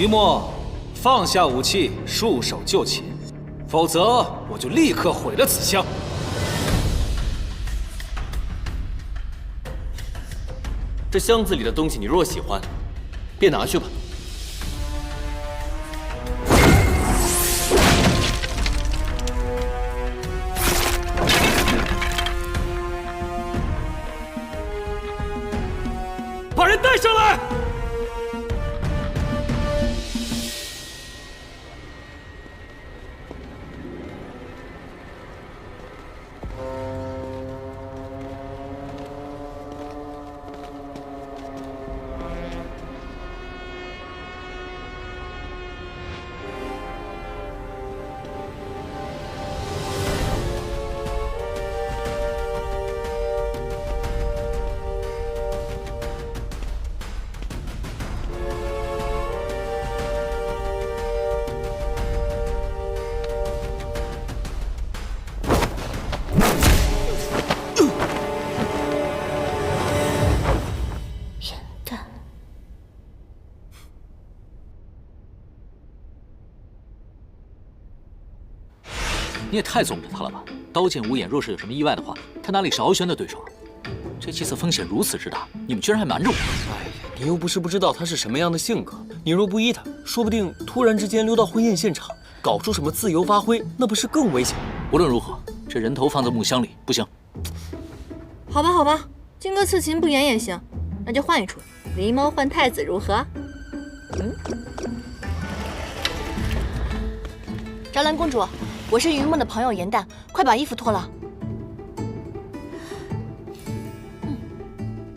于墨，放下武器，束手就擒，否则我就立刻毁了此箱。这箱子里的东西，你若喜欢，便拿去吧。 把人带上来！你也太纵着他了吧！刀剑无眼，若是有什么意外的话，他哪里是敖玄的对手？这气色风险如此之大，你们居然还瞒着我！哎呀，你又不是不知道他是什么样的性格，你若不依他，说不定突然之间溜到婚宴现场，搞出什么自由发挥，那不是更危险？无论如何，这人头放在木箱里不行。好吧，好吧，荆轲刺秦不演也行，那就换一出，狸猫换太子如何？昭兰公主，我是云梦的朋友颜淡，快把衣服脱了。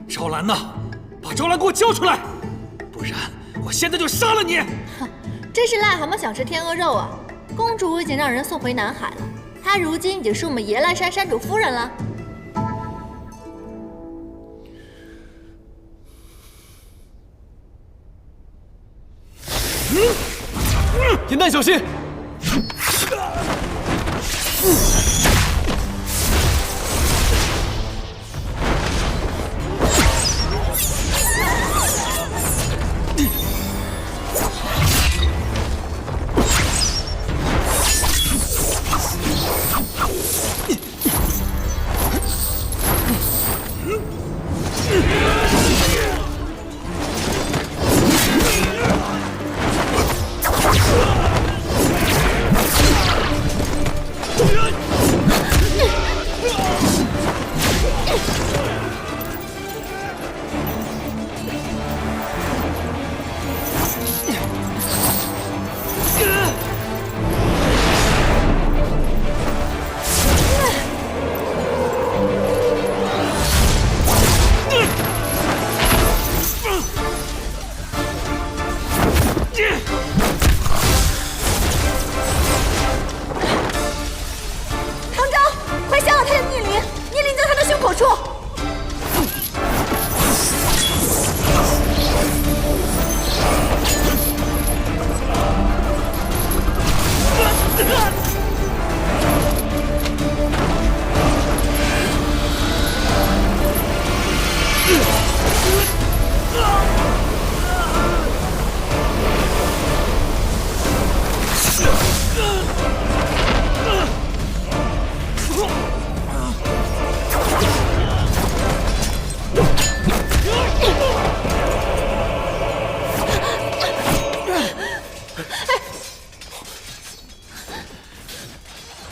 昭兰呢？把昭兰给我交出来，不然我现在就杀了你！哼，真是癞蛤蟆想吃天鹅肉啊！公主我已经让人送回南海了，她如今已经是我们野兰山山主夫人了。颜淡小心！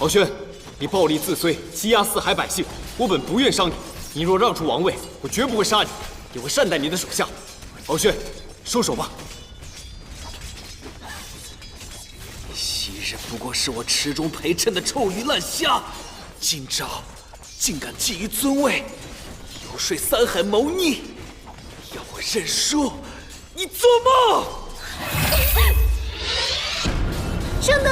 敖轩，你暴力自摧，欺压四海百姓，我本不愿伤你。你若让出王位，我绝不会杀你，也会善待你的手下。敖轩，收手吧。昔日不过是我池中陪衬的臭鱼烂虾，今朝竟敢觊觎尊位，游说三海谋逆，要我认输？你做梦！圣德。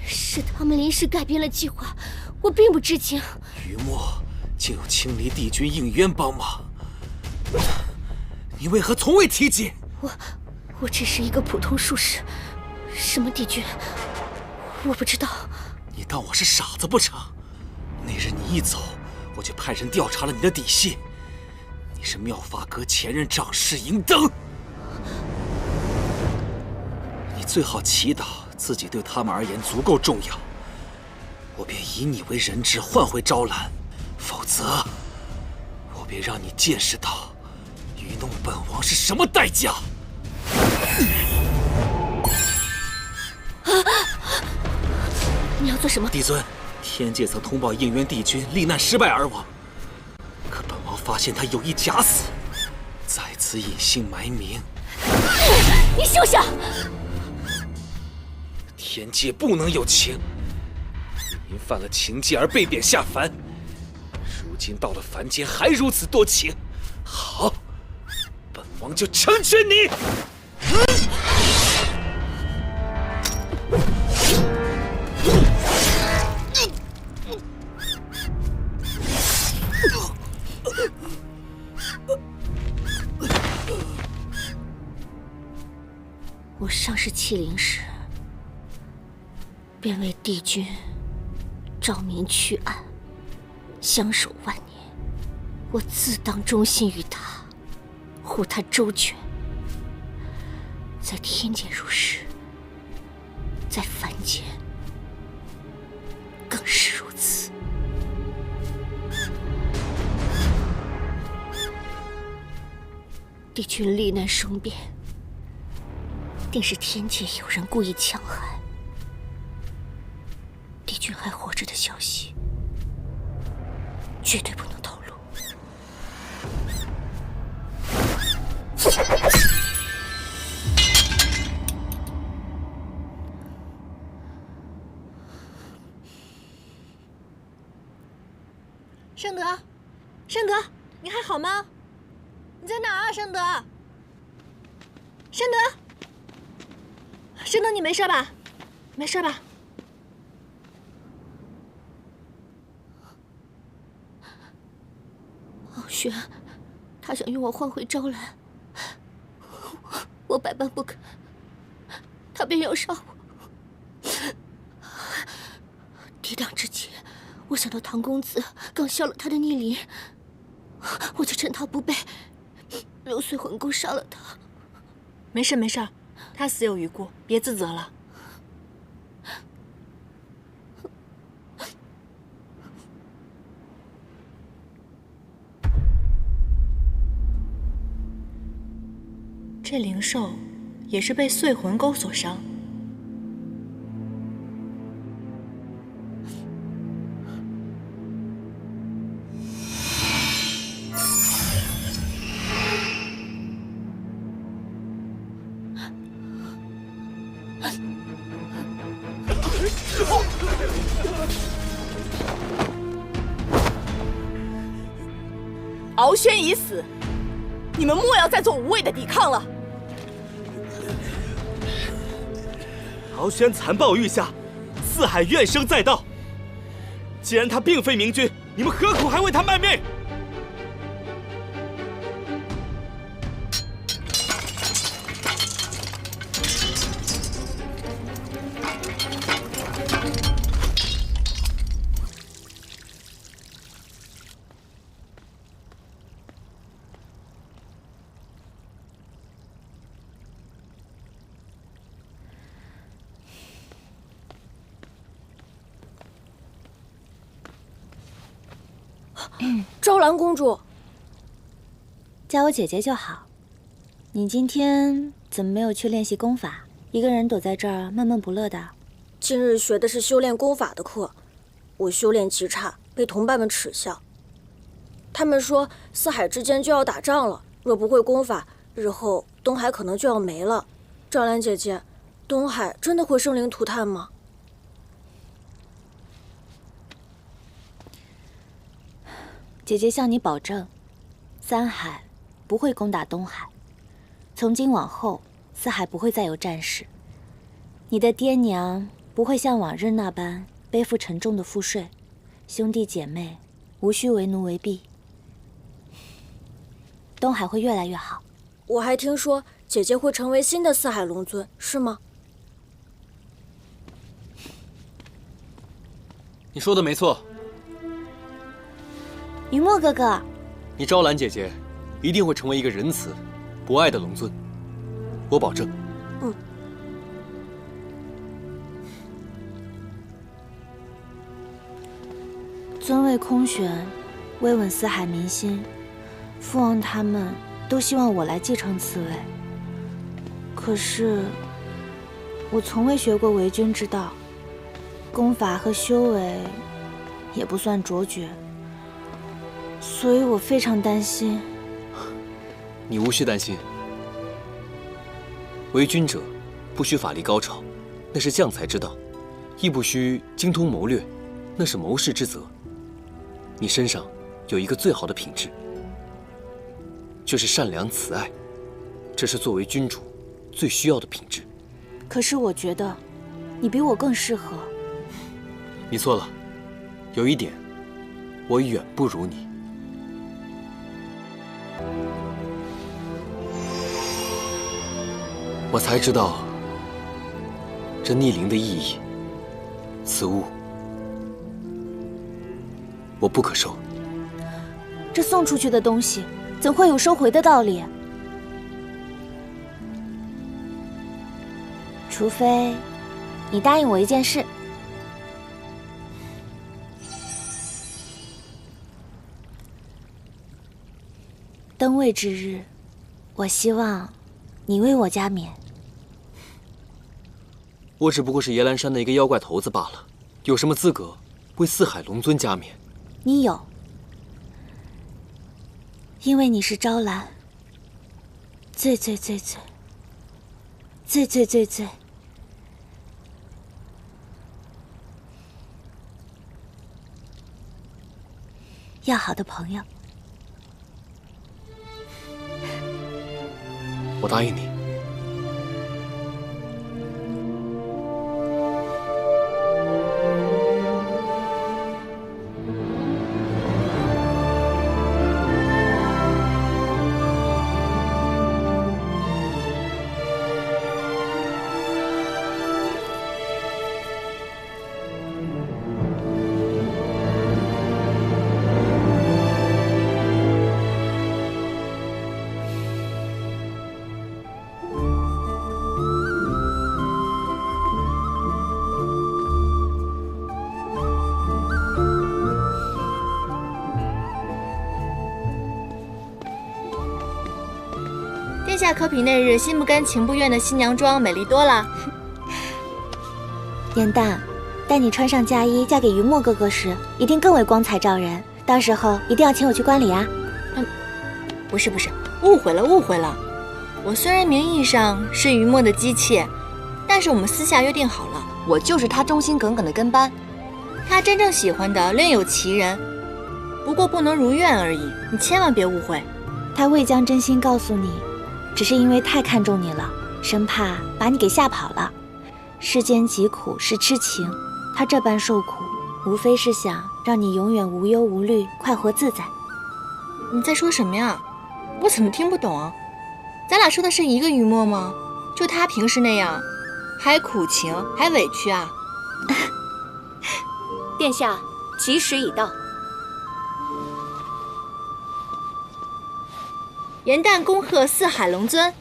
是他们临时改变了计划，我并不知情。于墨竟有青离帝君应渊帮忙，你为何从未提及？我只是一个普通术士，什么帝君，我不知道。你当我是傻子不成？那日你一走，我就派人调查了你的底细。你是妙法阁前任掌事银灯，你最好祈祷自己对他们而言足够重要，我便以你为人质换回招揽，否则我便让你见识到愚弄本王是什么代价。你要做什么？帝尊，天界曾通报应元帝君罹难失败而亡，可本王发现他有意假死，在此隐姓埋名。你休想！天界不能有情，您犯了情戒而被贬下凡，如今到了凡间还如此多情，好，本王就成全你。我上世欺凌时，便为帝君照明去暗，相守万年。我自当忠心于他，护他周全。在天界如是，在凡间更是如此。帝君罹难生变，定是天界有人故意强害。帝君还活着的消息，绝对不能透露。圣德，圣德，你还好吗？你在哪儿啊，圣德？圣德，圣德，你没事吧？没事吧？傲轩，他想用我换回招揽，我百般不肯，他便要杀我。抵挡之前，我想到唐公子刚消了他的逆鳞，我就趁他不备，揉碎魂弓杀了他。没事没事，他死有余辜，别自责了。这灵兽也是被碎魂钩所伤。敖轩已死，你们莫要再做无谓的抵抗了。敖轩残暴欲下，四海怨声载道。既然他并非明君，你们何苦还为他卖命？昭兰公主，叫我姐姐就好。你今天怎么没有去练习功法？一个人躲在这儿闷闷不乐的。今日学的是修炼功法的课，我修炼极差，被同伴们耻笑。他们说四海之间就要打仗了，若不会功法，日后东海可能就要没了。赵兰姐姐，东海真的会生灵涂炭吗？姐姐向你保证，三海不会攻打东海。从今往后，四海不会再有战事。你的爹娘不会像往日那般背负沉重的赋税，兄弟姐妹无需为奴为婢。东海会越来越好。我还听说姐姐会成为新的四海龙尊，是吗？你说的没错。云墨哥哥，你昭兰姐姐一定会成为一个仁慈、博爱的龙尊，我保证。尊位空悬，慰问四海民心，父王他们都希望我来继承此位。可是，我从未学过为君之道，功法和修为也不算卓绝，所以我非常担心。你无需担心，为君者不需法力高超，那是将才之道；亦不需精通谋略，那是谋士之责。你身上有一个最好的品质，就是善良慈爱，这是作为君主最需要的品质。可是我觉得，你比我更适合。你错了，有一点，我远不如你。我才知道这逆鳞的意义，此物我不可收。这送出去的东西，怎会有收回的道理？除非你答应我一件事。登位之日，我希望你为我加冕。我只不过是野兰山的一个妖怪头子罢了，有什么资格为四海龙尊加冕？你有，因为你是昭兰最要好的朋友。我答应你。殿下可比那日心不甘情不愿的新娘妆美丽多了。颜淡，待你穿上嫁衣嫁给云墨哥哥时，一定更为光彩照人。到时候一定要请我去观礼啊！不是，误会了。我虽然名义上是云墨的姬妾，但是我们私下约定好了，我就是他忠心耿耿的跟班。他真正喜欢的另有其人，不过不能如愿而已。你千万别误会。他未将真心告诉你，只是因为太看重你了，生怕把你给吓跑了。世间疾苦是痴情，他这般受苦，无非是想让你永远无忧无虑，快活自在。你在说什么呀？我怎么听不懂啊？咱俩说的是一个云墨吗？就他平时那样，还苦情还委屈啊？殿下，吉时已到。颜淡恭贺四海龙尊。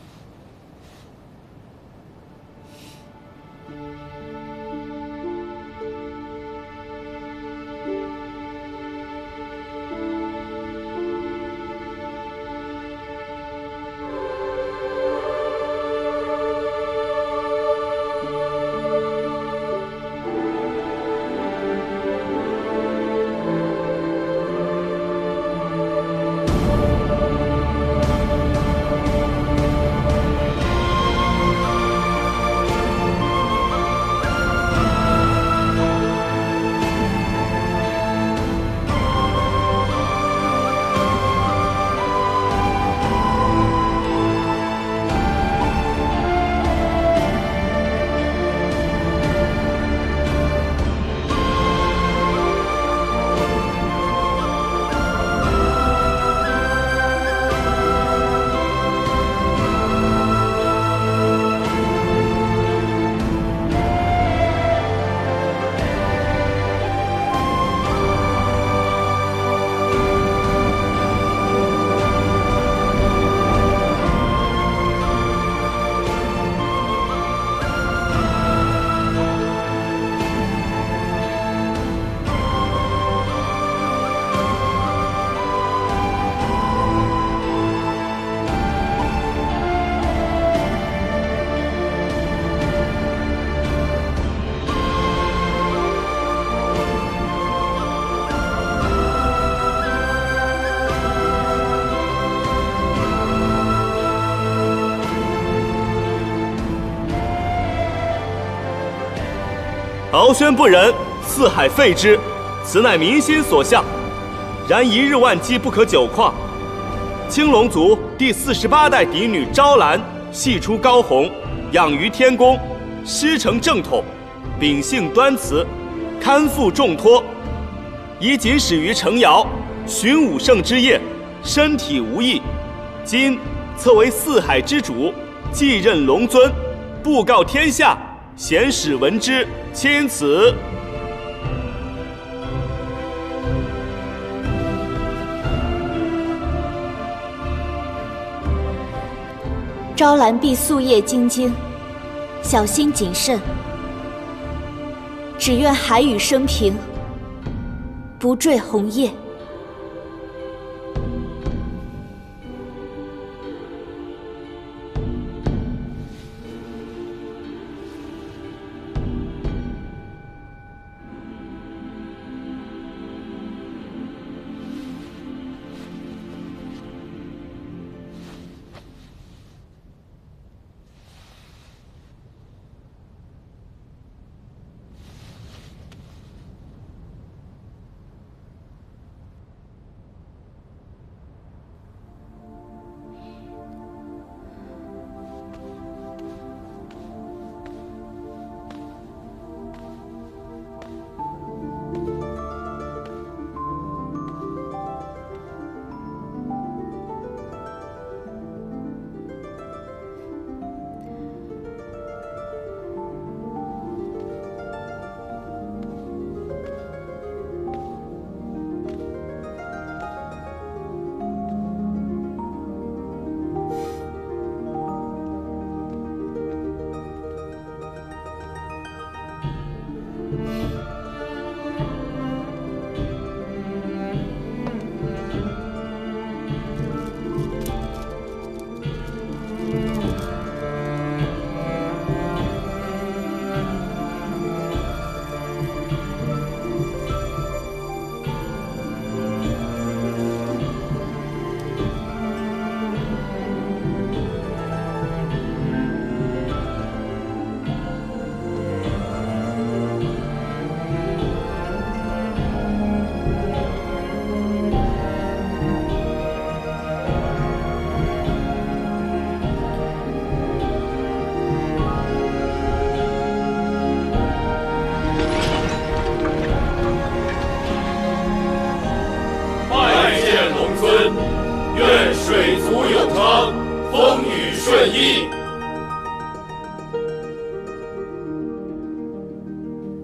敖宣不忍，四海废之，此乃民心所向。然一日万机不可久旷。青龙族第48代嫡女昭兰，系出高红，养于天宫，师承正统，秉性端慈，堪负重托。以仅始于城瑶，寻武圣之业，身体无异。今册为四海之主，继任龙尊，布告天下，贤使闻之，钦此。昭兰必夙夜精精，小心谨慎。只愿海宇生平，不坠红叶。水足永昌，风雨顺意。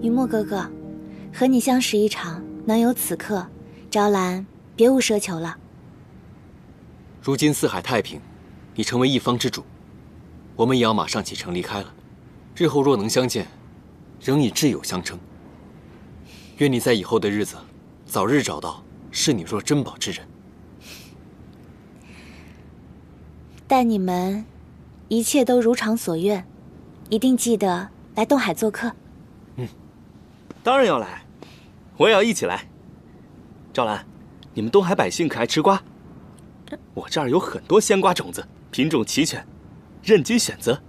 云墨哥哥，和你相识一场，能有此刻，昭兰别无奢求了。如今四海太平，你成为一方之主，我们也要马上启程离开了。日后若能相见，仍以挚友相称。愿你在以后的日子，早日找到视你若珍宝之人。但你们一切都如常所愿，一定记得来东海做客。当然要来，我也要一起来。赵兰，你们东海百姓可爱吃瓜？我这儿有很多鲜瓜种子，品种齐全，任君选择。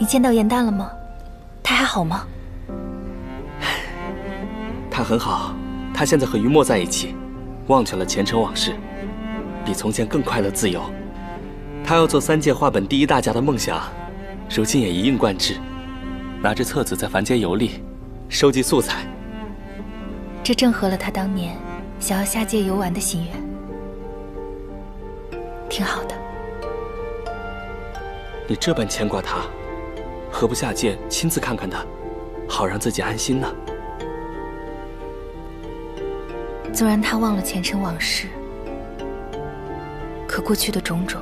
你见到严旦了吗？他还好吗？他很好，他现在和于墨在一起，忘却了前尘往事，比从前更快乐自由。他要做3届画本第1大家的梦想，如今也一应贯之，拿着册子在凡间游历，收集素材。这正合了他当年想要下界游玩的心愿，挺好的。你这般牵挂他，何不下界亲自看看他，好让自己安心呢？纵然他忘了前尘往事，可过去的种种，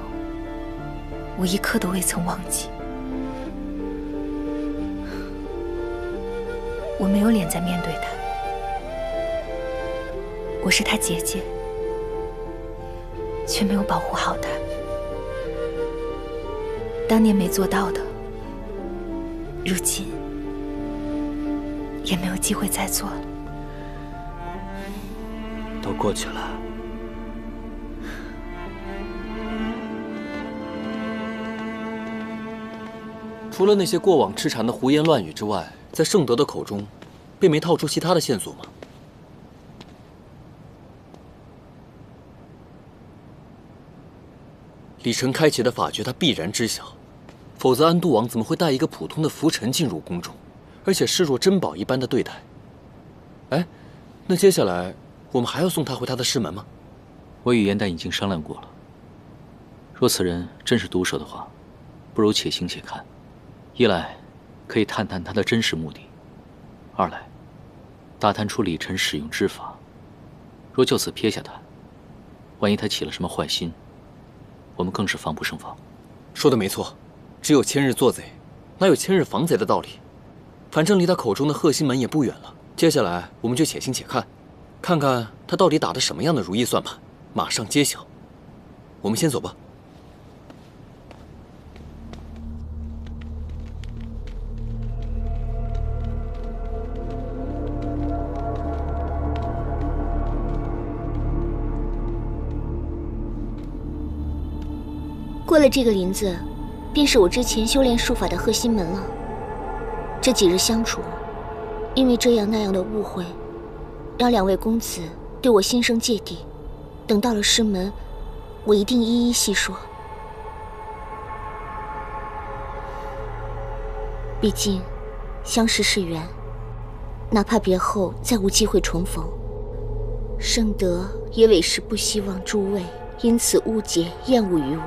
我一刻都未曾忘记。我没有脸再面对他，我是他姐姐，却没有保护好他。当年没做到的，如今也没有机会再做了。都过去了。除了那些过往痴缠的胡言乱语之外，在圣德的口中，并没套出其他的线索吗？李晨开启的法诀，他必然知晓，否则安都王怎么会带一个普通的浮尘进入宫中，而且视若珍宝一般的对待？哎，那接下来我们还要送他回他的师门吗？我与严丹已经商量过了，若此人真是毒手的话，不如且行且看。一来可以探探他的真实目的，二来大探出李晨使用之法，若就此撇下他，万一他起了什么坏心，我们更是防不胜防。说的没错，只有千日做贼，哪有千日防贼的道理？反正离他口中的贺心门也不远了，接下来我们就且行且看，看看他到底打的什么样的如意算盘，马上揭晓。我们先走吧。过了这个林子，便是我之前修炼术法的贺心门了。这几日相处，因为这样那样的误会，让两位公子对我心生芥蒂。等到了师门，我一定一一细说。毕竟，相识是缘，哪怕别后再无机会重逢，圣德也委实不希望诸位因此误解厌恶于我。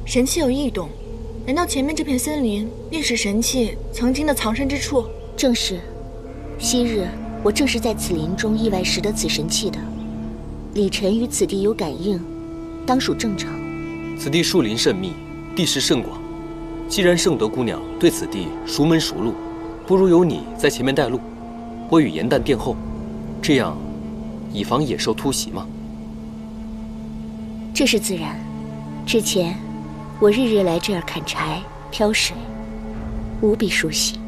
神器有异动，难道前面这片森林便是神器曾经的藏身之处？正是，昔日我正是在此林中意外拾得此神器的。李晨与此地有感应，当属正常。此地树林甚密，地势甚广，既然圣德姑娘对此地熟门熟路，不如由你在前面带路，我与严旦殿后，这样以防野兽突袭嘛。这是自然。之前我日日来这儿砍柴挑水，无比熟悉。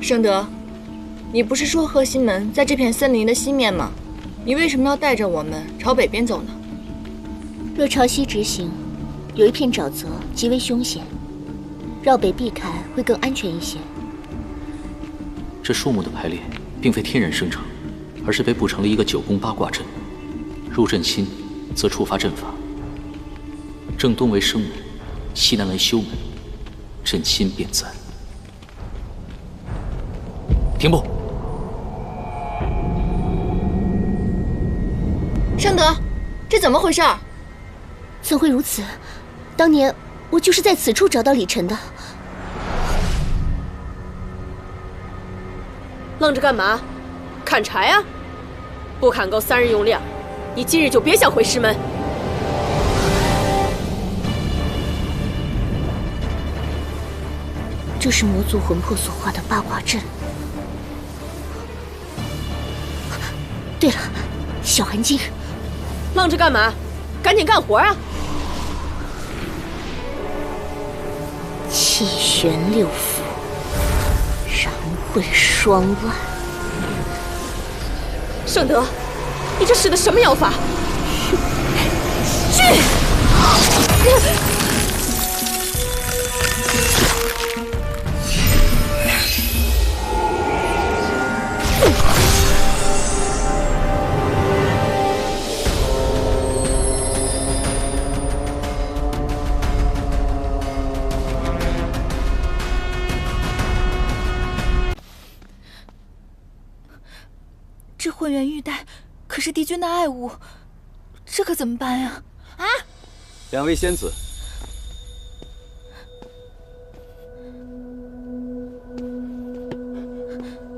圣德，你不是说贺心门在这片森林的西面吗？你为什么要带着我们朝北边走呢？若朝西直行，有一片沼泽，极为凶险，绕北避开会更安全一些。这树木的排列并非天然生成，而是被布成了一个9宫8卦阵。入阵心，则触发阵法。正东为生门，西南为休门，阵心便在。停步！圣德，这怎么回事？怎会如此？当年我就是在此处找到李晨的。愣着干嘛？砍柴啊！不砍够3日用量，你今日就别想回师门。这是魔族魂魄所化的八卦阵。对了，小寒精，愣着干嘛？赶紧干活啊！气旋6腑，燃会双万。圣德，你这使的什么妖法？去！这混元玉带可是帝君的爱物，这可怎么办呀？啊！两位仙子，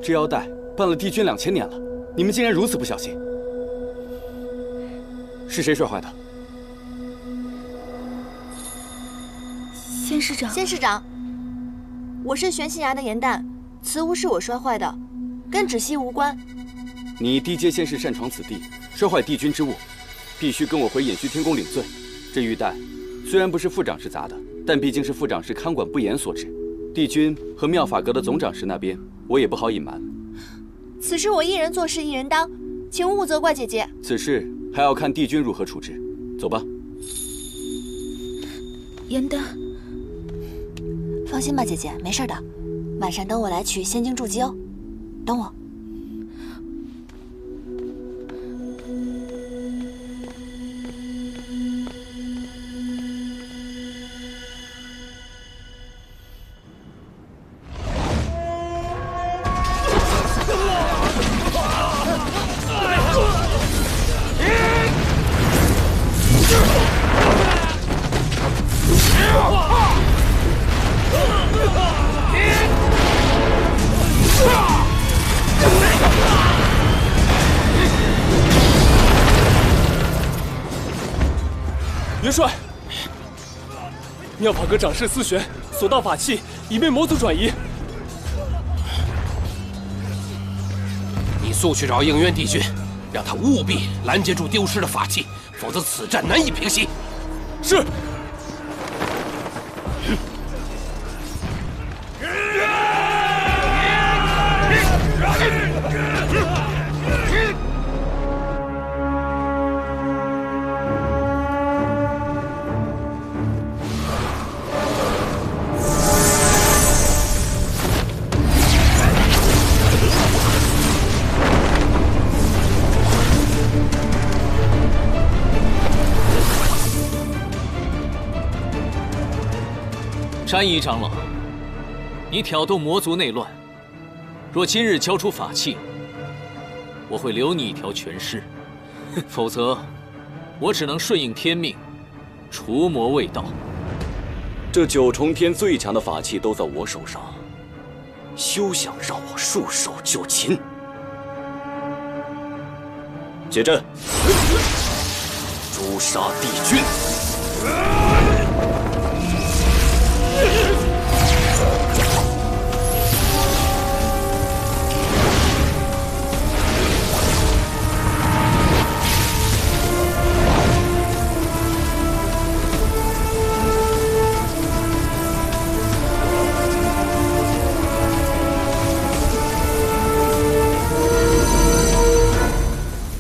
这腰带伴了帝君2000年了，你们竟然如此不小心！是谁摔坏的？仙师长，仙师长，我是玄心崖的颜淡，此物是我摔坏的，跟芷溪无关。你低阶仙士擅闯此地，摔坏帝君之物，必须跟我回隐虚天宫领罪。这玉带虽然不是副长室砸的，但毕竟是副长室看管不严所致。帝君和妙法阁的总长室那边，我也不好隐瞒。此事我一人做事一人当，请勿责怪姐姐。此事还要看帝君如何处置。走吧。颜淡。放心吧，姐姐，没事的。晚上等我来取仙晶筑基哦。等我。元帅，妙法阁长室思璇所盗法器已被魔族转移。你速去找应渊帝君，让他务必拦截住丢失的法器，否则此战难以平息。是。山一长老，你挑动魔族内乱，若今日交出法器，我会留你一条全尸；否则，我只能顺应天命，除魔卫道。这9重天最强的法器都在我手上，休想让我束手就擒！解阵，诛杀帝君！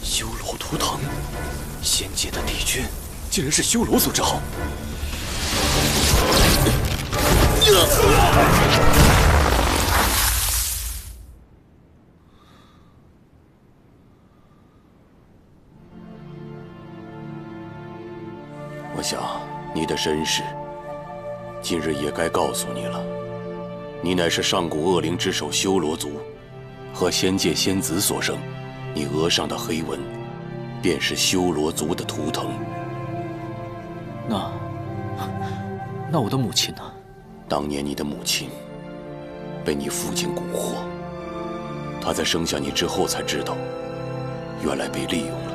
修罗图腾，仙界的帝君竟然是修罗族之后。我想你的身世，今日也该告诉你了。你乃是上古恶灵之首修罗族，和仙界仙子所生。你额上的黑纹，便是修罗族的图腾。那我的母亲呢？当年你的母亲被你父亲蛊惑，她在生下你之后才知道，原来被利用了。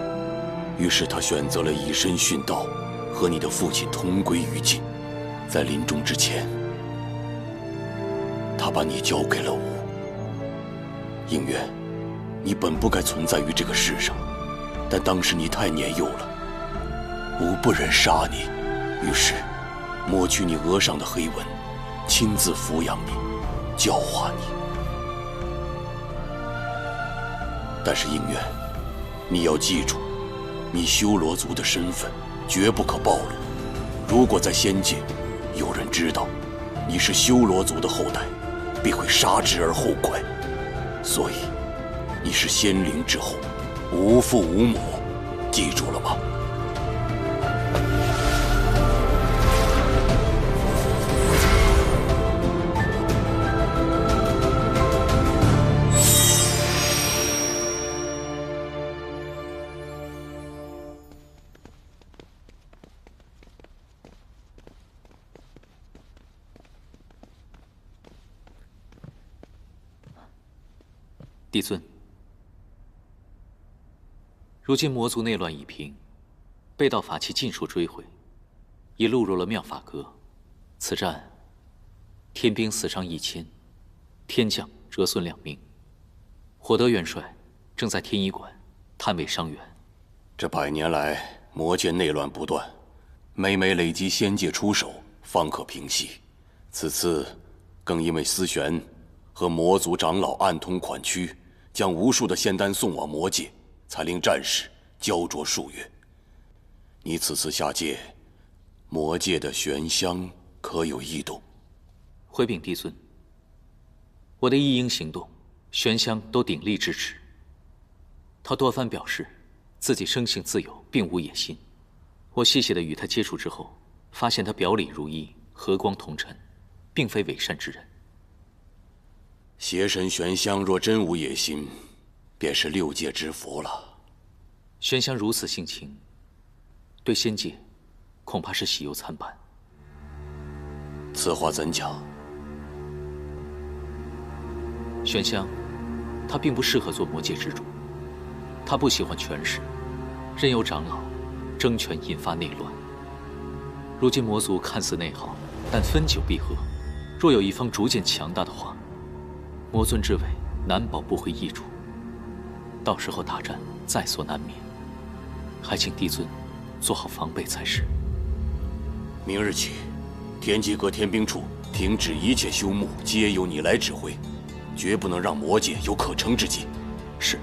于是她选择了以身殉道，和你的父亲同归于尽。在临终之前，她把你交给了我。应渊，你本不该存在于这个世上，但当时你太年幼了，吾不忍杀你，于是抹去你额上的黑纹，亲自抚养你，教化你。但是应渊，你要记住，你修罗族的身份绝不可暴露。如果在仙界有人知道你是修罗族的后代，必会杀之而后快。所以你是仙灵之后，无父无母，记住了吗？帝尊，如今魔族内乱已平，被盗法器尽数追回，已录入了妙法阁。此战，天兵死伤1000，天将折损2名。火德元帅正在天医馆探位伤员。这100年来，魔界内乱不断，每每累积仙界出手，方可平息。此次更因为思玄和魔族长老暗通款曲，将无数的仙丹送往魔界，才令战事焦灼数月。你此次下界，魔界的玄香可有异动？回禀帝尊，我的一应行动，玄香都鼎力支持。他多番表示，自己生性自由，并无野心。我细细的与他接触之后，发现他表里如一，和光同尘，并非伪善之人。邪神玄香若真无野心，便是6界之福了。玄香如此性情，对仙界恐怕是喜忧参半。此话怎讲？玄香，他并不适合做魔界之主。他不喜欢权势，任由长老争权引发内乱。如今魔族看似内耗，但分久必合。若有一方逐渐强大的话，魔尊之位难保不会易主。到时候大战在所难免，还请帝尊做好防备才是。明日起，天机阁天兵处停止一切修牧，皆由你来指挥，绝不能让魔界有可乘之机。是。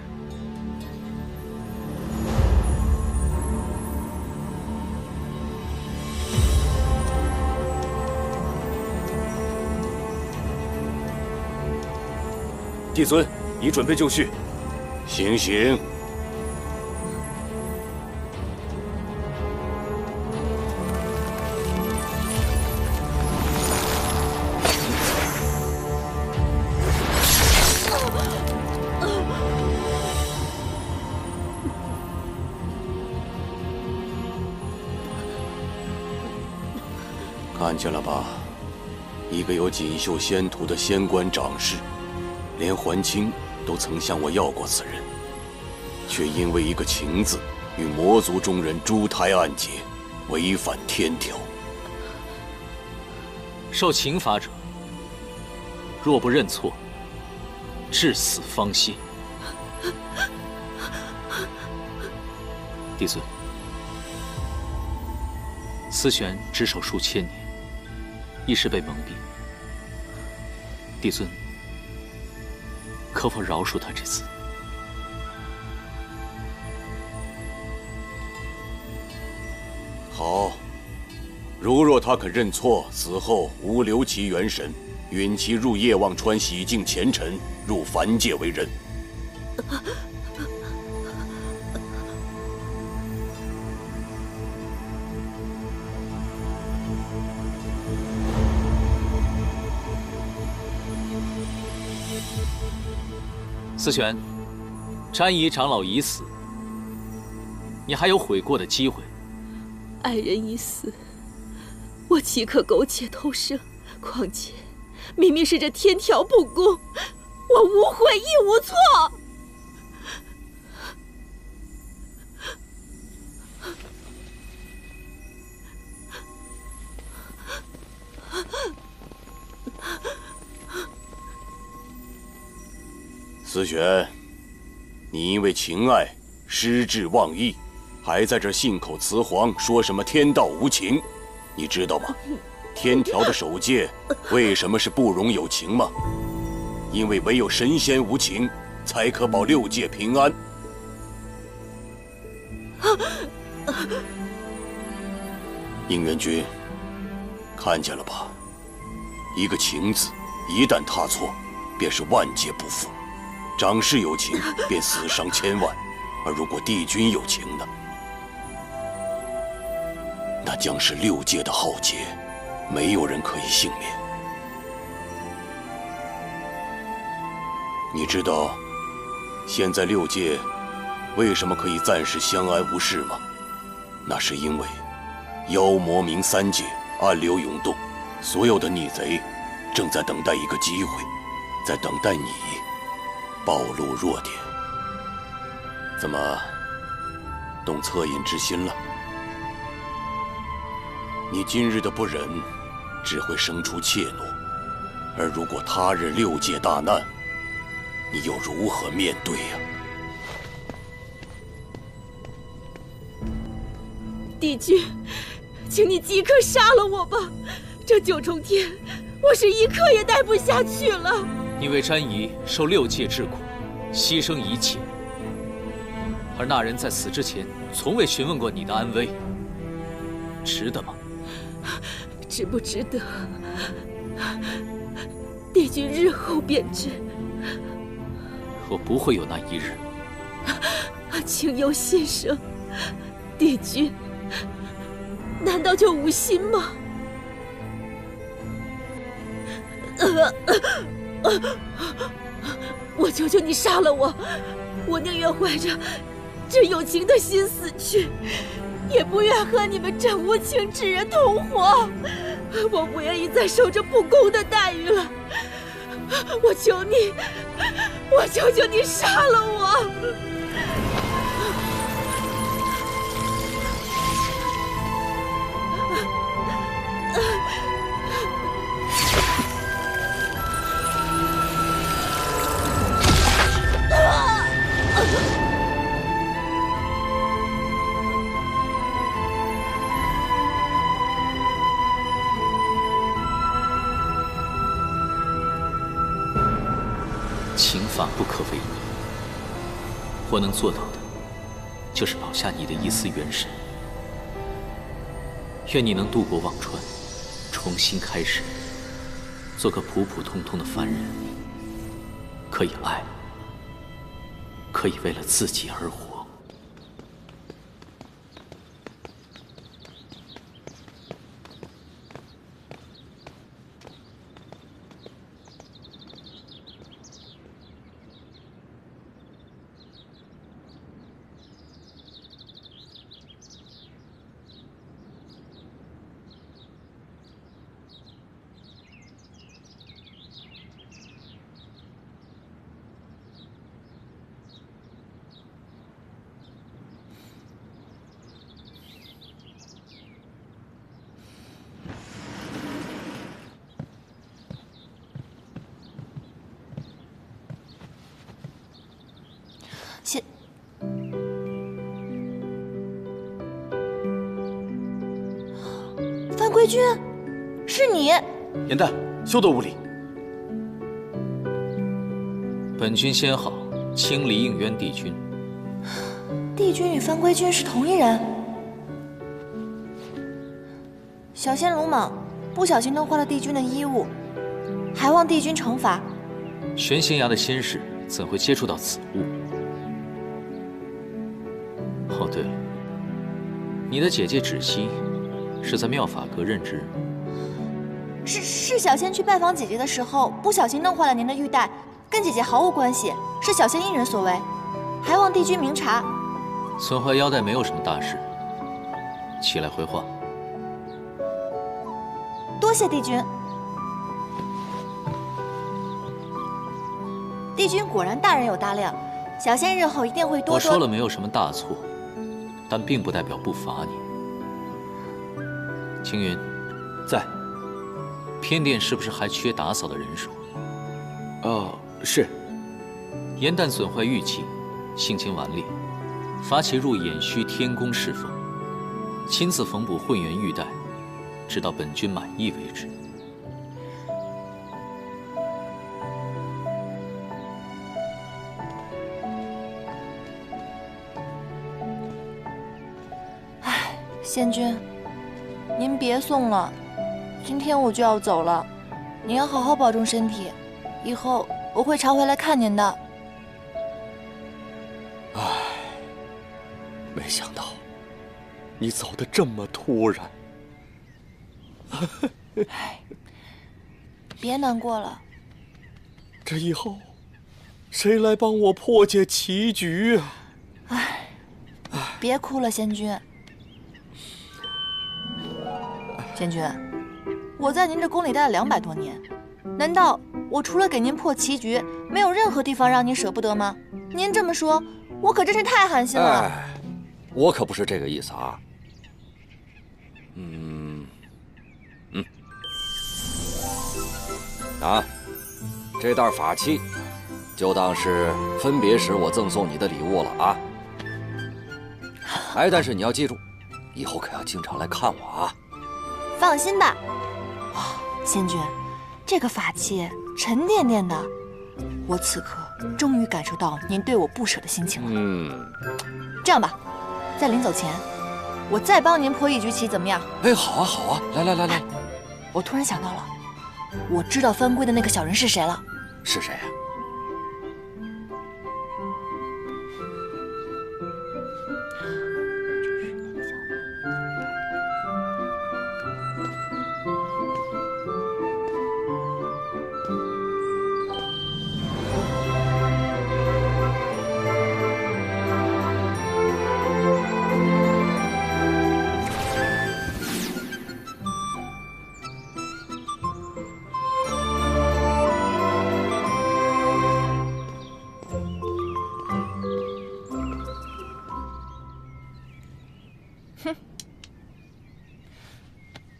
帝尊，已准备就绪。行行。看见了吧，一个有锦绣仙途的仙官长士。连桓清都曾向我要过此人，却因为一个情字，与魔族中人珠胎暗结，违反天条。受情罚者，若不认错，至死方歇。帝尊，思玄执手数千年，一时被蒙蔽。帝尊，可否饶恕他这次？好，如若他肯认错，死后无留其元神，允其入夜望川洗净前尘，入凡界为人。思玄，詹姨长老已死，你还有悔过的机会。爱人已死，我岂可苟且偷生？况且，明明是这天条不公，我无悔亦无错。思玄，你因为情爱失志忘义，还在这信口雌黄，说什么天道无情，你知道吗？天条的守戒为什么是不容有情吗？因为唯有神仙无情，才可保6界平安。应元君，看见了吧？一个情字，一旦踏错，便是万劫不复。长士有情，便死伤千万；而如果帝君有情呢？那将是6界的浩劫，没有人可以幸免。你知道，现在6界为什么可以暂时相安无事吗？那是因为妖魔冥3界暗流涌动，所有的逆贼正在等待一个机会，在等待你。暴露弱点。怎么，动恻隐之心了？你今日的不忍，只会生出怯懦；而如果他日6界大难，你又如何面对呀？帝君，请你即刻杀了我吧！这9重天，我是一刻也待不下去了。你为詹姨受6界之苦，牺牲一切，而那人在死之前从未询问过你的安危，值得吗？值不值得？帝君日后便知。我不会有那一日。请由心生，帝君，难道就无心吗？我求求你杀了我，我宁愿怀着这有情的心死去，也不愿和你们这无情之人同活。我不愿意再受这不公的待遇了。我求你，我求求你杀了我！情法不可违逆，我能做到的，就是保下你的一丝元神。愿你能渡过忘川，重新开始，做个普普通通的凡人，可以爱，可以为了自己而活。范归君，是你！颜淡，休得无礼！本君先好，清离应渊帝君。帝君与范归君是同一人。小仙鲁莽，不小心弄坏了帝君的衣物，还望帝君惩罚。玄仙崖的仙士怎会接触到此物？哦，对了，你的姐姐芷溪是在妙法阁任职。是小仙去拜访姐姐的时候，不小心弄坏了您的玉带，跟姐姐毫无关系，是小仙一人所为，还望帝君明察。损坏腰带没有什么大事，起来回话。多谢帝君。帝君果然大人有大量，小仙日后一定会多多。我说了没有什么大错，但并不代表不罚你。青云，在。偏殿是不是还缺打扫的人手？是。颜淡损坏玉器，性情顽劣，罚其入偃虚天宫侍奉，亲自缝补混元玉带，直到本君满意为止。唉，仙君，您别送了。今天我就要走了，您要好好保重身体，以后我会常回来看您的。唉，没想到你走得这么突然。别难过了，这以后谁来帮我破解棋局啊？唉，别哭了，仙君。仙君。我在您这宫里待了200多年，难道我除了给您破棋局，没有任何地方让您舍不得吗？您这么说，我可真是太寒心了。我可不是这个意思啊。这袋法器，就当是分别时我赠送你的礼物了啊。但是你要记住，以后可要经常来看我啊。放心吧。仙君，这个法器沉甸甸的，我此刻终于感受到您对我不舍的心情了。这样吧，在临走前，我再帮您破一局棋，怎么样？好啊，好啊，来。我突然想到了，我知道翻规的那个小人是谁了。是谁啊？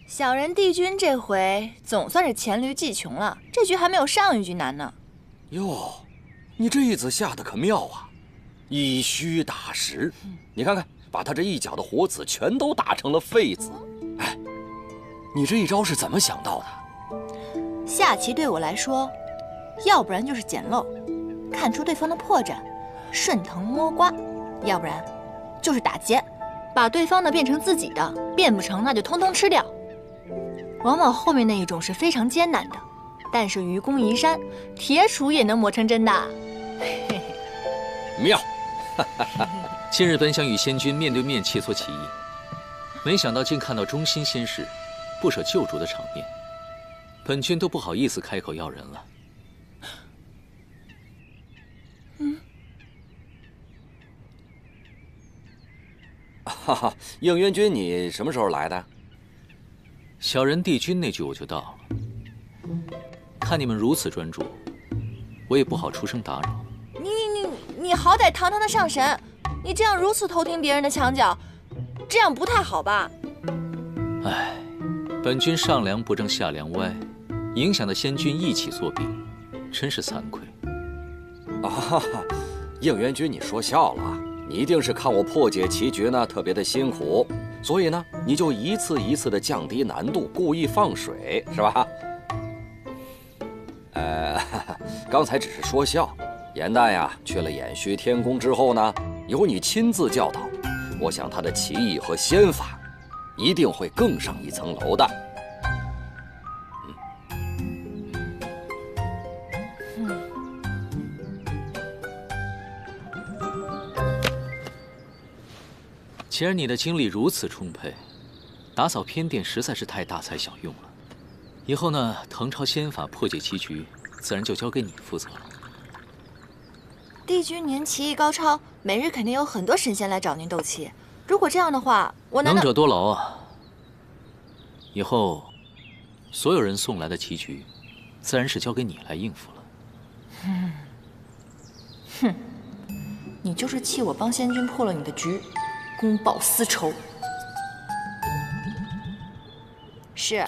小人帝君这回总算是黔驴技穷了，这局还没有上一局难呢。哟，你这一子下的可妙啊，一虚打实。你看看，把他这一脚的活子全都打成了废子。你这一招是怎么想到的？下棋对我来说，要不然就是捡漏，看出对方的破绽，顺藤摸瓜；要不然就是打劫，把对方的变成自己的，变不成那就通通吃掉。往往后面那一种是非常艰难的，但是愚公移山，铁杵也能磨成针的。妙！今日本想与仙君面对面切磋棋艺，没想到竟看到忠心仙士不舍救主的场面，本君都不好意思开口要人了。应元君，你什么时候来的？小人帝君那句我就到了。看你们如此专注，我也不好出声打扰。你好歹堂堂的上神，你这样如此偷听别人的墙角，这样不太好吧？本君上梁不正下梁歪，影响的仙君一起作弊，真是惭愧。应元君，你说笑了，你一定是看我破解棋局呢特别的辛苦，所以呢你就一次一次的降低难度，故意放水，是吧？刚才只是说笑。颜淡呀，去了偃虚天宫之后呢，由你亲自教导，我想他的棋艺和仙法一定会更上一层楼的。既然你的精力如此充沛，打扫偏殿实在是太大材小用了。以后呢，誊抄仙法破解棋局，自然就交给你负责了。帝君您棋艺高超，每日肯定有很多神仙来找您斗气。如果这样的话，我难道……能者多劳啊！以后，所有人送来的棋局，自然是交给你来应付了。你就是气我帮仙君破了你的局，公报私仇。是。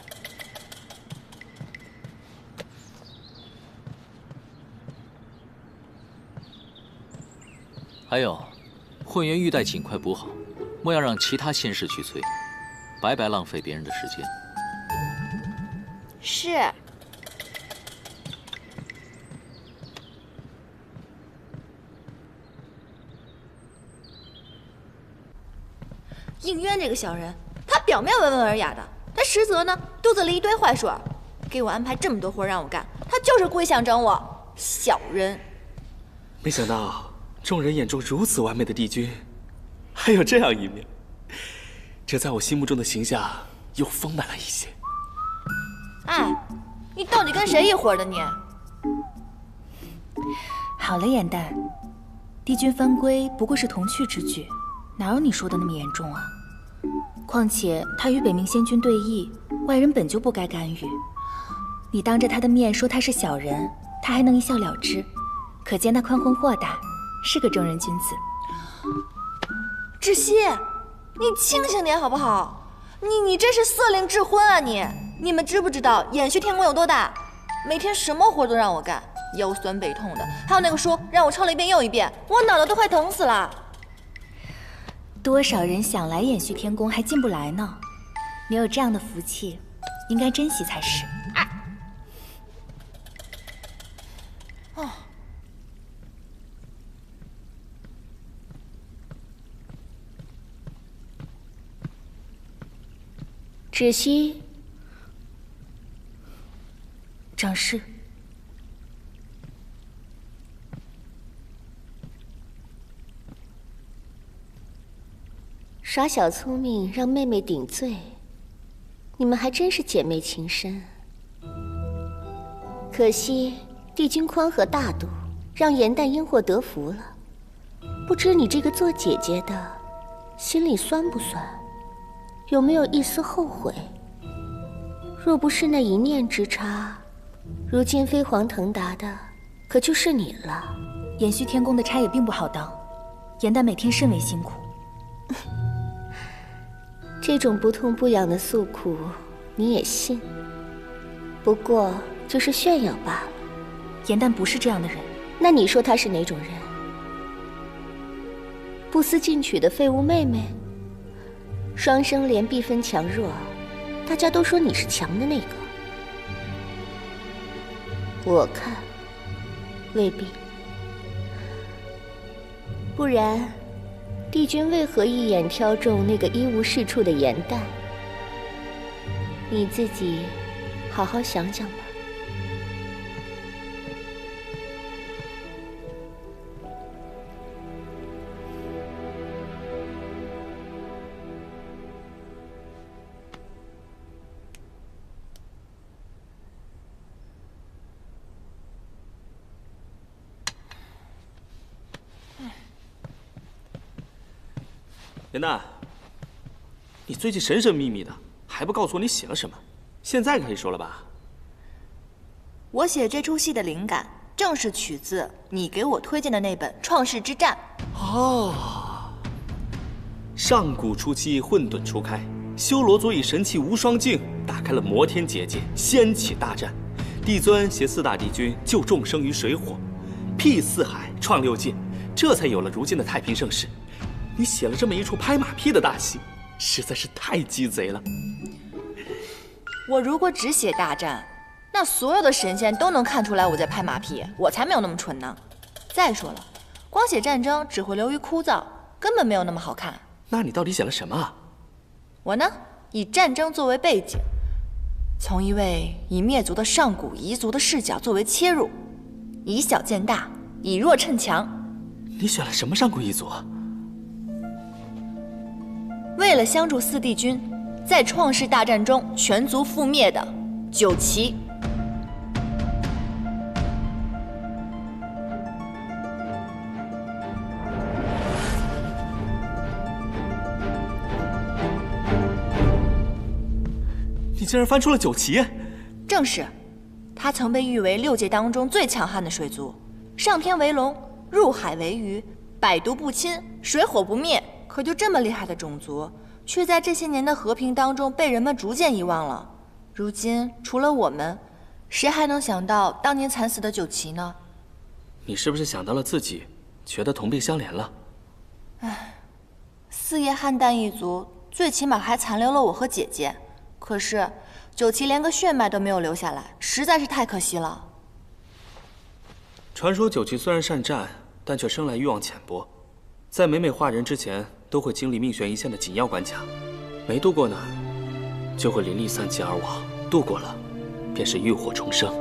还有，混元玉带尽快补好，莫要让其他仙士去催，白白浪费别人的时间。是。应渊这个小人，他表面温文尔雅的，他实则呢肚子里一堆坏水，给我安排这么多活让我干，他就是故意想整我。小人。没想到。众人眼中如此完美的帝君，还有这样一面，这在我心目中的形象又丰满了一些。你到底跟谁一伙的你？好了，颜淡，帝君翻规不过是童趣之举，哪有你说的那么严重啊？况且他与北冥仙君对弈，外人本就不该干预。你当着他的面说他是小人，他还能一笑了之，可见他宽宏豁达，是个正人君子。窒息，你清醒点好不好？你这是色令智昏啊你！你们知不知道延续天宫有多大？每天什么活都让我干，腰酸背痛的。还有那个书让我抄了一遍又一遍，我脑袋都快疼死了。多少人想来延续天宫还进不来呢？你有这样的福气，应该珍惜才是。哦。芷溪，长侍，耍小聪明让妹妹顶罪，你们还真是姐妹情深。可惜帝君宽和大度，让颜淡因祸得福了。不知你这个做姐姐的，心里酸不酸？有没有一丝后悔？若不是那一念之差，如今飞黄腾达的可就是你了。延续天宫的差也并不好当，颜淡每天甚为辛苦。这种不痛不痒的诉苦，你也信？不过就是炫耀罢了。颜淡不是这样的人。那你说她是哪种人？不思进取的废物妹妹？双生莲必分强弱，大家都说你是强的那个。我看未必。不然，帝君为何一眼挑中那个一无是处的颜淡？你自己好好想想吧。颜淡，你最近神神秘秘的，还不告诉我你写了什么？现在可以说了吧？我写这出戏的灵感，正是取自你给我推荐的那本《创世之战》。哦，上古初期，混沌初开，修罗族以神器无双镜打开了摩天结界，掀起大战。帝尊携4大帝君救众生于水火，辟四海，创6界，这才有了如今的太平盛世。你写了这么一出拍马屁的大戏，实在是太鸡贼了。我如果只写大战，那所有的神仙都能看出来我在拍马屁，我才没有那么蠢呢。再说了，光写战争只会流于枯燥，根本没有那么好看。那你到底写了什么啊？我呢，以战争作为背景，从一位已灭族的上古彝族的视角作为切入，以小见大，以弱趁强。你选了什么上古彝族啊？为了相助4帝君，在创世大战中全族覆灭的九岐。你竟然翻出了九岐？正是，他曾被誉为6界当中最强悍的水族，上天为龙，入海为鱼，百毒不侵，水火不灭。可就这么厉害的种族，却在这些年的和平当中被人们逐渐遗忘了。如今除了我们，谁还能想到当年惨死的九岐呢？你是不是想到了自己，觉得同病相怜了？唉，4叶汉淡一族最起码还残留了我和姐姐，可是九岐连个血脉都没有留下来，实在是太可惜了。传说九岐虽然善战，但却生来欲望浅薄，在每化人之前都会经历命悬一线的紧要关卡，没渡过呢，就会灵力散尽而亡；渡过了，便是浴火重生。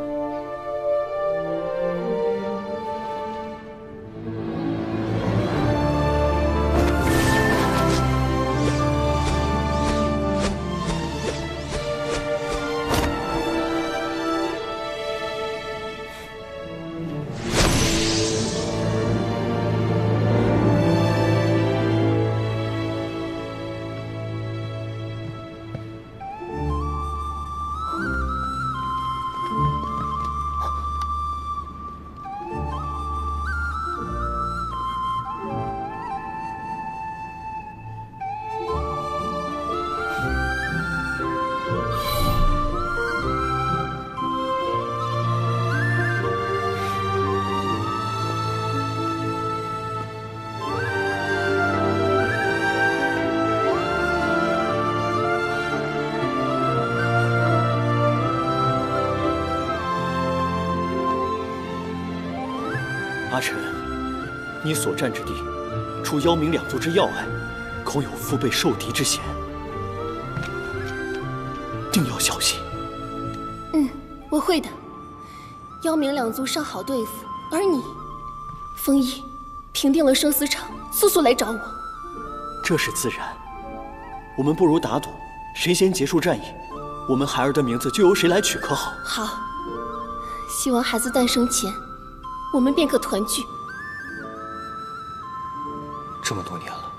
阿晨，你所占之地，除妖冥两族之要隘，恐有腹背受敌之嫌，定要小心。我会的。妖冥两族尚好对付，而你，风翼，平定了生死场，速速来找我。这是自然。我们不如打赌，谁先结束战役，我们孩儿的名字就由谁来取，可好？好。希望孩子诞生前，我们便可团聚。这么多年了，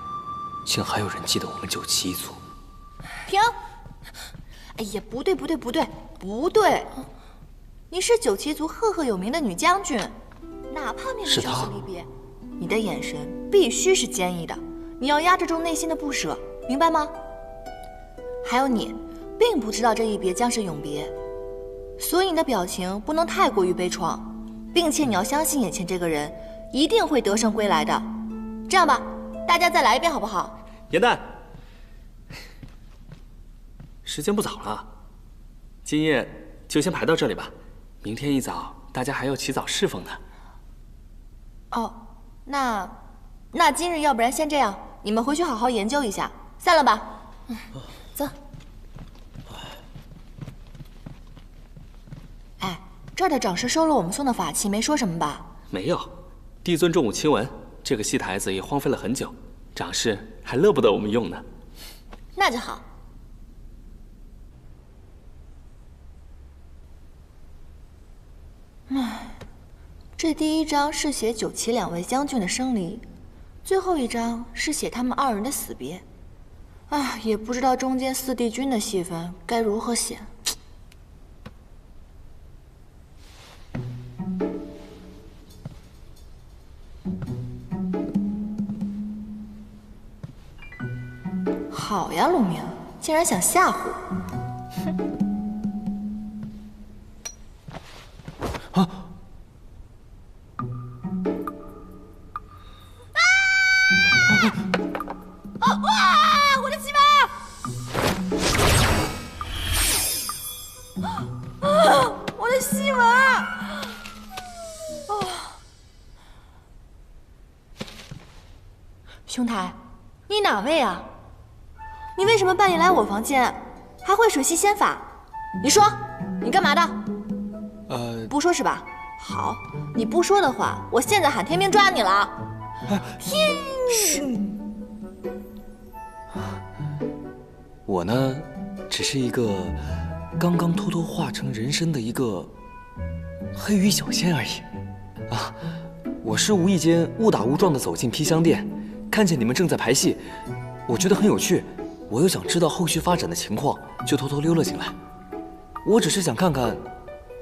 竟还有人记得我们九旗一族。停！哎呀，不对，你是九旗族赫赫有名的女将军，哪怕面对生死离别，你的眼神必须是坚毅的，你要压制住内心的不舍，明白吗？还有你，并不知道这一别将是永别，所以你的表情不能太过于悲怆，并且你要相信眼前这个人一定会得胜归来的。这样吧，大家再来一遍好不好？元旦，时间不早了，今夜就先排到这里吧。明天一早大家还要起早侍奉呢。哦，那今日要不然先这样，你们回去好好研究一下，散了吧。走。哎，这儿的长师收了我们送的法器，没说什么吧？没有，帝尊重武亲闻，这个戏台子也荒废了很久，长师还乐不得我们用呢。那就好。唉，这第一章是写九旗两位将军的生离，最后一章是写他们二人的死别。唉，也不知道中间四帝君的戏份该如何写。好呀，陆明，竟然想吓唬我！哼！哇！我的骑马！我的西马！兄台，你哪位啊？你为什么半夜来我房间，还会水系仙法？你说，你干嘛的？不说是吧？好，你不说的话，我现在喊天兵抓你了。天！我呢，只是一个刚刚偷偷化成人身的一个黑羽小仙而已。啊，我是无意间误打误撞的走进披香殿，看见你们正在排戏，我觉得很有趣，我又想知道后续发展的情况，就偷偷溜了进来。我只是想看看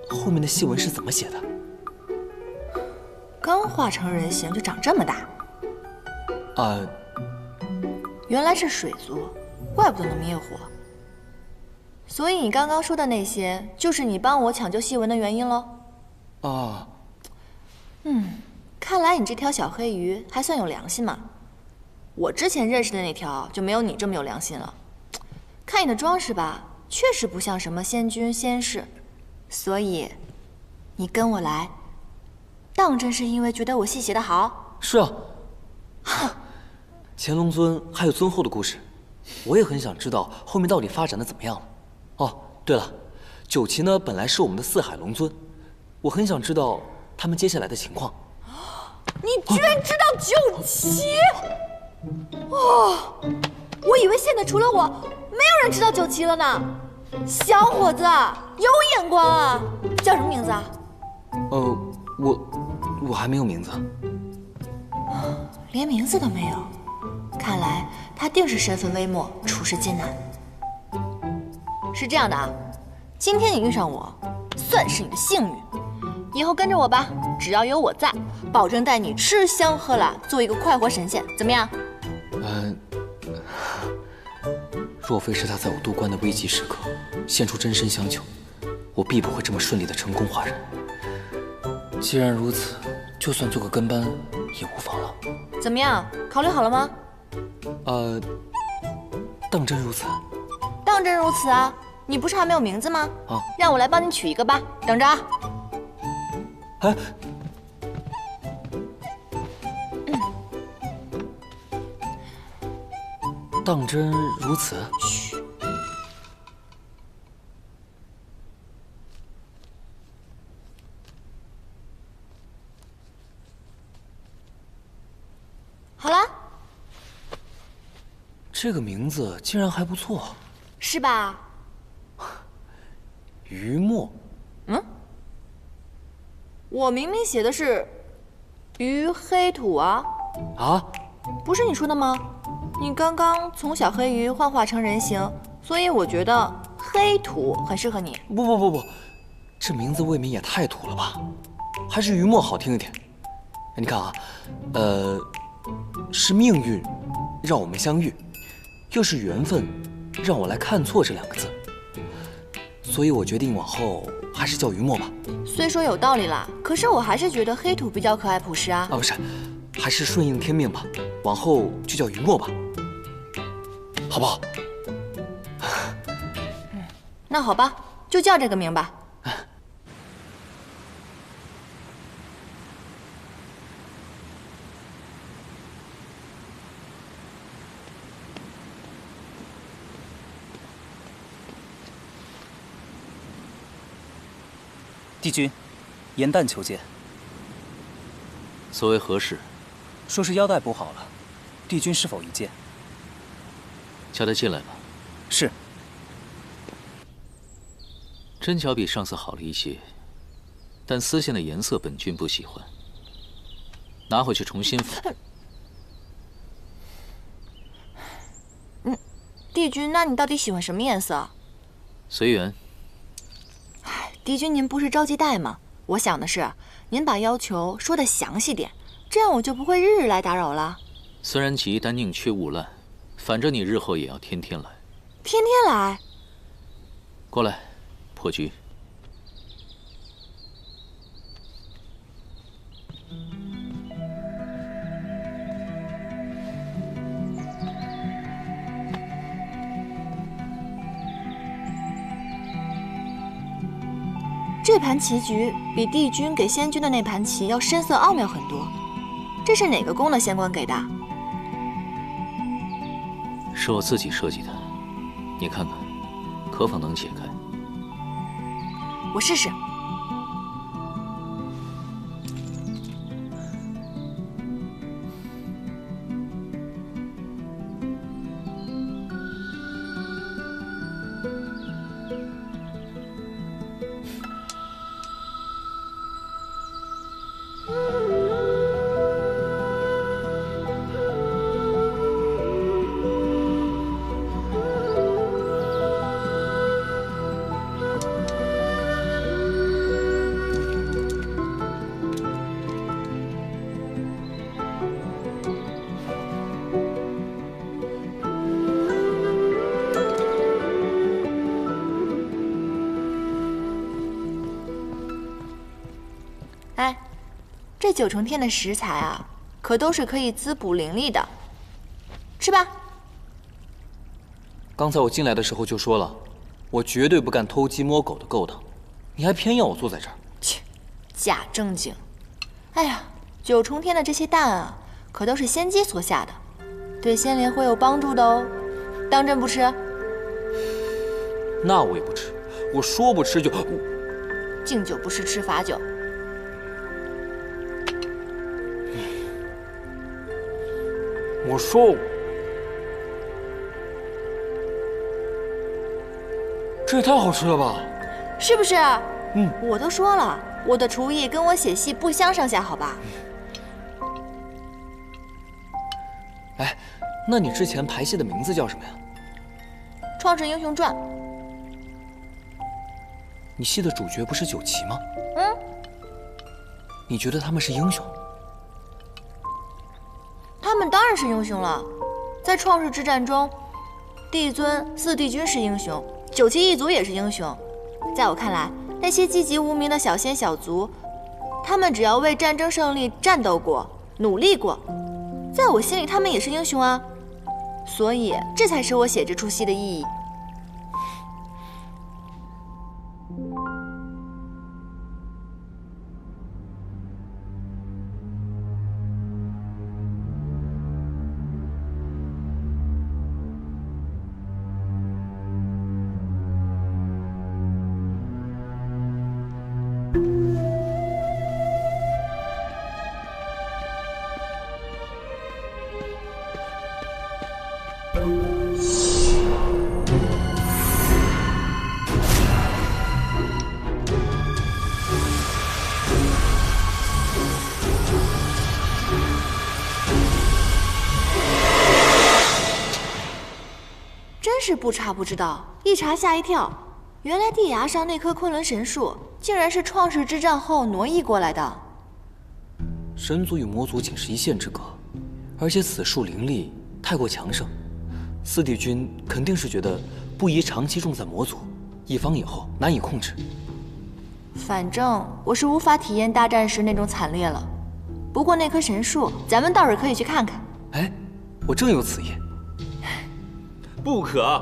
后面的戏文是怎么写的。刚化成人形就长这么大？原来是水族，怪不得能灭火。所以你刚刚说的那些，就是你帮我抢救戏文的原因喽？啊。看来你这条小黑鱼还算有良心嘛。我之前认识的那条就没有你这么有良心了。看你的装饰吧，确实不像什么仙君仙士，所以你跟我来，当真是因为觉得我戏写得好？是啊。乾隆尊还有尊后的故事，我也很想知道后面到底发展的怎么样了。哦，对了，九旗呢本来是我们的四海龙尊，我很想知道他们接下来的情况。你居然知道九旗？哦，我以为现在除了我，没有人知道九旗了呢。小伙子，有眼光啊！叫什么名字啊？我还没有名字。连名字都没有，看来他定是身份微末，处事艰难。是这样的啊，今天你遇上我，算是你的幸运。以后跟着我吧，只要有我在，保证带你吃香喝辣，做一个快活神仙，怎么样？若非是他在我渡关的危急时刻现出真身相救，我必不会这么顺利的成功化人。既然如此，就算做个跟班也无妨了。怎么样？考虑好了吗？当真如此？当真如此啊！你不是还没有名字吗？啊，让我来帮你取一个吧，等着啊。当真如此？嘘。好了，这个名字竟然还不错，是吧？于墨。嗯，我明明写的是于黑土啊。啊？不是你说的吗？你刚刚从小黑鱼幻化成人形，所以我觉得黑土很适合你。不，这名字未免也太土了吧？还是于墨好听一点。你看啊，是命运让我们相遇，又是缘分让我来看错这2个字，所以我决定往后还是叫于墨吧。虽说有道理啦，可是我还是觉得黑土比较可爱朴实啊。不是，还是顺应天命吧，往后就叫于墨吧，好不好？那好吧，就叫这个名吧。帝君，严旦求见。所谓何事？说是腰带补好了，帝君是否一见？叫他进来吧。是。针脚比上次好了一些，但丝线的颜色本君不喜欢，拿回去重新缝。帝君，那你到底喜欢什么颜色？随缘。帝君，您不是着急带吗？我想的是，您把要求说得详细点，这样我就不会日日来打扰了。虽然急，但宁缺毋滥，反正你日后也要天天来。天天来？过来，破局。这盘棋局比帝君给仙君的那盘棋要深色奥妙很多，这是哪个宫的仙官给的？是我自己设计的，你看看，可否能解开？我试试。哎，这9重天的食材啊，可都是可以滋补灵力的，吃吧。刚才我进来的时候就说了，我绝对不干偷鸡摸狗的勾当，你还偏要我坐在这儿。切，假正经。哎呀，9重天的这些蛋啊，可都是仙姬所下的，对仙灵会有帮助的哦。当真不吃？那我也不吃，我说不吃就……敬酒不吃吃罚酒。我说，这也太好吃了吧！是不是？我都说了，我的厨艺跟我写戏不相上下，好吧？哎，那你之前排戏的名字叫什么呀？《创世英雄传》。你戏的主角不是9旗吗？你觉得他们是英雄？他们当然是英雄了，在创世之战中，帝尊、4帝君是英雄，9旗一族也是英雄。在我看来，那些籍籍无名的小仙小族，他们只要为战争胜利战斗过、努力过，在我心里他们也是英雄啊。所以，这才是我写这出戏的意义。真是不查不知道，一查吓一跳。原来地崖上那棵昆仑神树，竟然是创世之战后挪移过来的。神族与魔族仅是一线之隔，而且此树灵力太过强盛，四帝君肯定是觉得不宜长期种在魔族，以防以后难以控制。反正我是无法体验大战时那种惨烈了。不过那棵神树，咱们倒是可以去看看。哎，我正有此意。不可，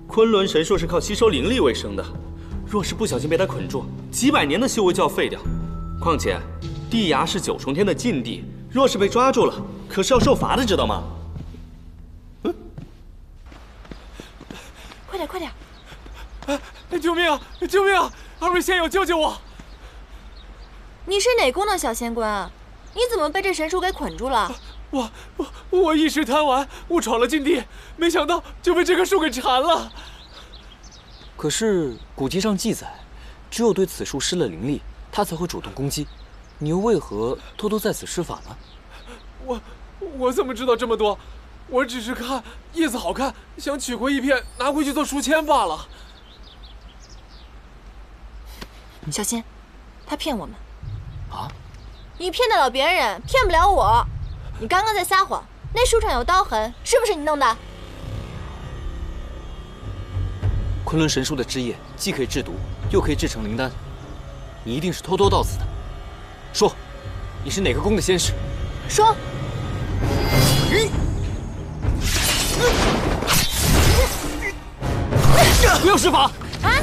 昆仑神树是靠吸收灵力为生的，若是不小心被它捆住，几百年的修为就要废掉。况且，地崖是9重天的禁地，若是被抓住了，可是要受罚的，知道吗？快点，快点！救命啊！救命啊！二位仙友，救救我！你是哪宫的小仙官啊？你怎么被这神树给捆住了？我一时贪玩，误闯了禁地，没想到就被这棵树给缠了。可是古籍上记载，只有对此树施了灵力，它才会主动攻击。你又为何偷偷在此施法呢？我怎么知道这么多？我只是看叶子好看，想取回一片拿回去做书签罢了。小心，他骗我们。啊？你骗得了别人，骗不了我。你刚刚在撒谎，那树上有刀痕，是不是你弄的？昆仑神树的枝叶既可以制毒，又可以制成灵丹，你一定是偷偷到此的。说，你是哪个宫的仙使？说。不要施法！啊！